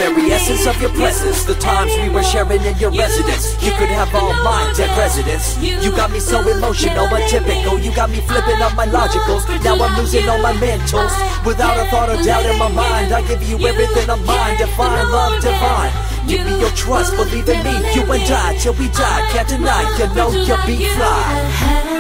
very essence of your presence. The times we were sharing in your residence, you could have all my dead residents. You got me so emotional, atypical. You got me flipping up my logicals. Now I'm losing all my mentals. Without a thought or doubt in my mind, I give you everything of mine. Define love divine. Give me your trust, believe in me. You and I, till we die, can't deny. You know you'll be fly.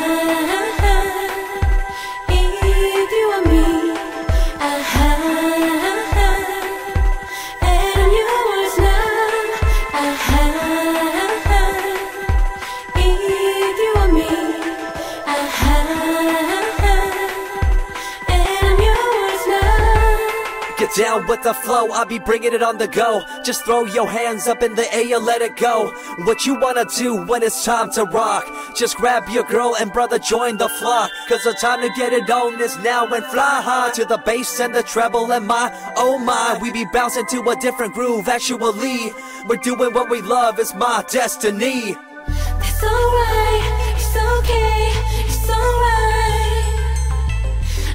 Get down with the flow, I'll be bringing it on the go. Just throw your hands up in the air, let it go. What you wanna do when it's time to rock? Just grab your girl and brother, join the flock. Cause the time to get it on is now, and fly high to the bass and the treble and my, oh my. We be bouncing to a different groove, actually. We're doing what we love, it's my destiny. That's alright, it's okay, it's alright.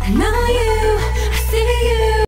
I know you, I see you.